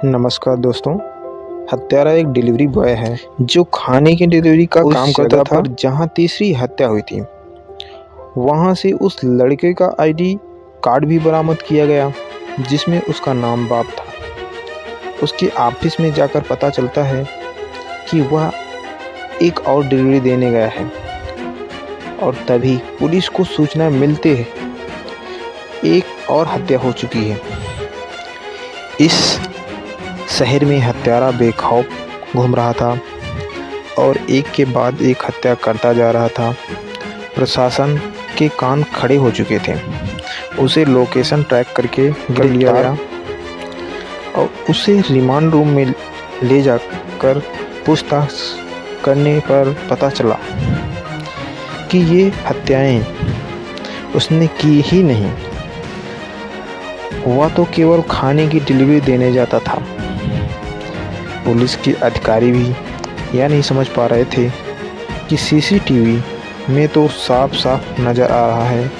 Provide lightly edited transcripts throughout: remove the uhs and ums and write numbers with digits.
नमस्कार दोस्तों। हत्यारा एक डिलीवरी बॉय है जो खाने की डिलीवरी का काम करता था जहां तीसरी हत्या हुई थी। वहां से उस लड़के का आईडी कार्ड भी बरामद किया गया जिसमें उसका नाम बाब था। उसके ऑफिस में जाकर पता चलता है कि वह एक और डिलीवरी देने गया है और तभी पुलिस को सूचना मिलते है एक और हत्या हो चुकी है। इस शहर में हत्यारा बेखौफ घूम रहा था और एक के बाद एक हत्या करता जा रहा था। प्रशासन के कान खड़े हो चुके थे। उसे लोकेशन ट्रैक करके गिर लिया गया और उसे रिमांड रूम में ले जाकर पूछताछ करने पर पता चला कि ये हत्याएं उसने की ही नहीं। वह तो केवल खाने की डिलीवरी देने जाता था। पुलिस के अधिकारी भी यह नहीं समझ पा रहे थे कि सीसीटीवी में तो साफ साफ नज़र आ रहा है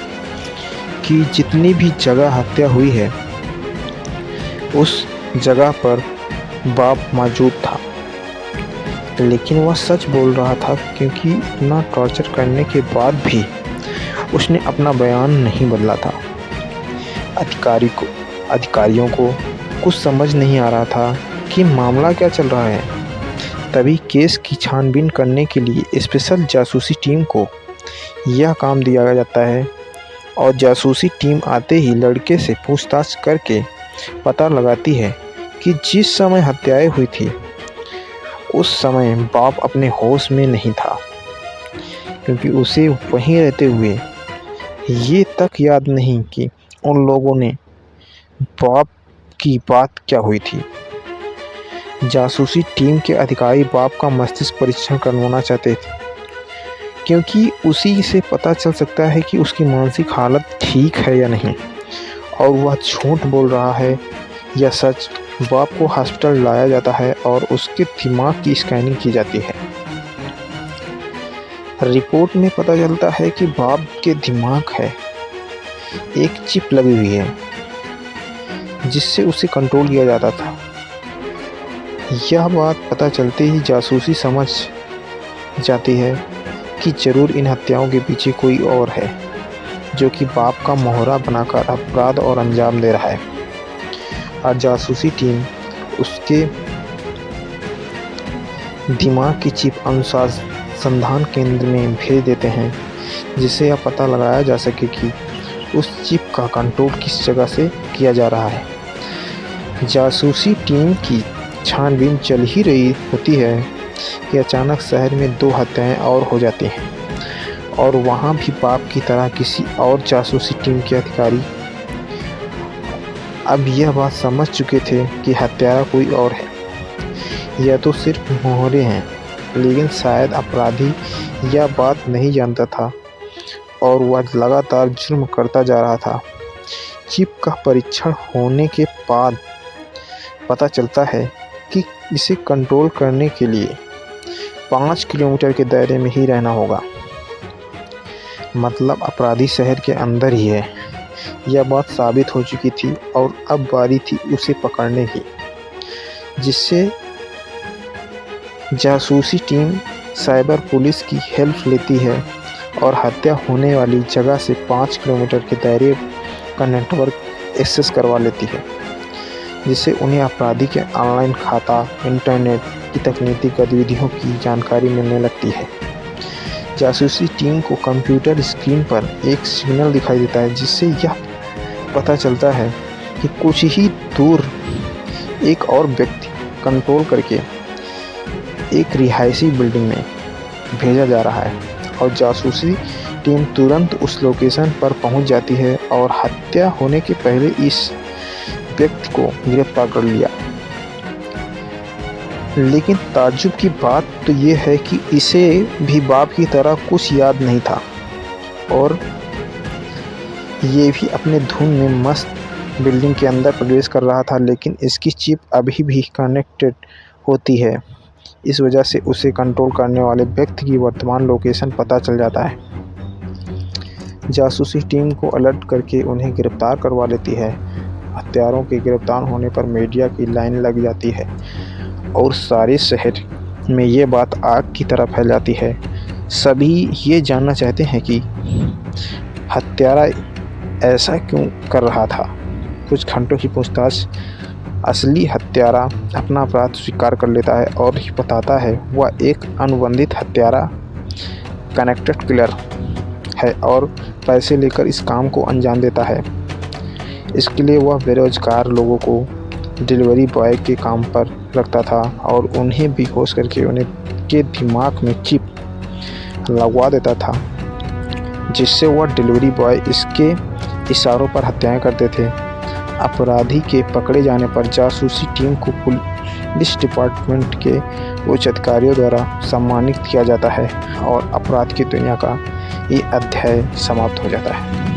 कि जितनी भी जगह हत्या हुई है उस जगह पर बाप मौजूद था। लेकिन वह सच बोल रहा था क्योंकि इतना टॉर्चर करने के बाद भी उसने अपना बयान नहीं बदला था। अधिकारियों को कुछ समझ नहीं आ रहा था कि मामला क्या चल रहा है। तभी केस की छानबीन करने के लिए स्पेशल जासूसी टीम को यह काम दिया जाता है और जासूसी टीम आते ही लड़के से पूछताछ करके पता लगाती है कि जिस समय हत्याएं हुई थी उस समय बाप अपने होश में नहीं था, क्योंकि उसे वहीं रहते हुए ये तक याद नहीं कि उन लोगों ने बाप की बात क्या हुई थी। जासूसी टीम के अधिकारी बाप का मस्तिष्क परीक्षण करवाना चाहते थे क्योंकि उसी से पता चल सकता है कि उसकी मानसिक हालत ठीक है या नहीं और वह झूठ बोल रहा है या सच। बाप को हॉस्पिटल लाया जाता है और उसके दिमाग की स्कैनिंग की जाती है। रिपोर्ट में पता चलता है कि बाप के दिमाग है एक चिप लगी हुई है जिससे उसे कंट्रोल किया जाता था। यह बात पता चलते ही जासूसी समझ जाती है कि ज़रूर इन हत्याओं के पीछे कोई और है जो कि बाप का मोहरा बनाकर अपराध और अंजाम दे रहा है। और जासूसी टीम उसके दिमाग की चिप अनुसंधान केंद्र में भेज देते हैं जिससे यह पता लगाया जा सके कि उस चिप का कंट्रोल किस जगह से किया जा रहा है। जासूसी टीम की छानबीन चल ही रही होती है कि अचानक शहर में 2 हत्याएं और हो जाती हैं और वहां भी बाप की तरह किसी और जासूसी टीम के अधिकारी अब यह बात समझ चुके थे कि हत्यारा कोई और है। यह तो सिर्फ मोहरे हैं, लेकिन शायद अपराधी यह बात नहीं जानता था और वह लगातार जुर्म करता जा रहा था। चिप का परीक्षण होने के बाद पता चलता है कि इसे कंट्रोल करने के लिए 5 किलोमीटर के दायरे में ही रहना होगा, मतलब अपराधी शहर के अंदर ही है। यह बात साबित हो चुकी थी और अब बारी थी उसे पकड़ने की, जिससे जासूसी टीम साइबर पुलिस की हेल्प लेती है और हत्या होने वाली जगह से 5 किलोमीटर के दायरे का नेटवर्क एक्सेस करवा लेती है, जिससे उन्हें अपराधी के ऑनलाइन खाता, इंटरनेट की तकनीकी गतिविधियों की जानकारी मिलने लगती है। जासूसी टीम को कंप्यूटर स्क्रीन पर एक सिग्नल दिखाई देता है जिससे यह पता चलता है कि कुछ ही दूर एक और व्यक्ति कंट्रोल करके एक रिहायशी बिल्डिंग में भेजा जा रहा है और जासूसी टीम तुरंत उस लोकेशन पर पहुंच जाती है और हत्या होने के पहले इस व्यक्ति को गिरफ्तार कर लिया। लेकिन ताज्जुब की बात तो ये है कि इसे भी बाप की तरह कुछ याद नहीं था और ये भी अपने धुन में मस्त बिल्डिंग के अंदर प्रवेश कर रहा था, लेकिन इसकी चिप अभी भी कनेक्टेड होती है। इस वजह से उसे कंट्रोल करने वाले व्यक्ति की वर्तमान लोकेशन पता चल जाता है। जासूसी टीम को अलर्ट करके उन्हें गिरफ्तार करवा लेती है हत्यारों के गिरफ्तार होने पर मीडिया की लाइन लग जाती है और सारे शहर में ये बात आग की तरह फैल जाती है। सभी ये जानना चाहते हैं कि हत्यारा ऐसा क्यों कर रहा था। कुछ घंटों की पूछताछ असली हत्यारा अपना अपराध स्वीकार कर लेता है और बताता है वह एक अनुबंधित हत्यारा कनेक्टेड किलर है और पैसे लेकर इस काम को अंजाम देता है। इसके लिए वह बेरोजगार लोगों को डिलीवरी बॉय के काम पर रखता था और उन्हें बेहोश करके उन्हें के दिमाग में चिप लगवा देता था, जिससे वह डिलीवरी बॉय इसके इशारों पर हत्याएं करते थे। अपराधी के पकड़े जाने पर जासूसी टीम को पुलिस डिपार्टमेंट के उच्च अधिकारियों द्वारा सम्मानित किया जाता है और अपराध की दुनिया का ये अध्याय समाप्त हो जाता है।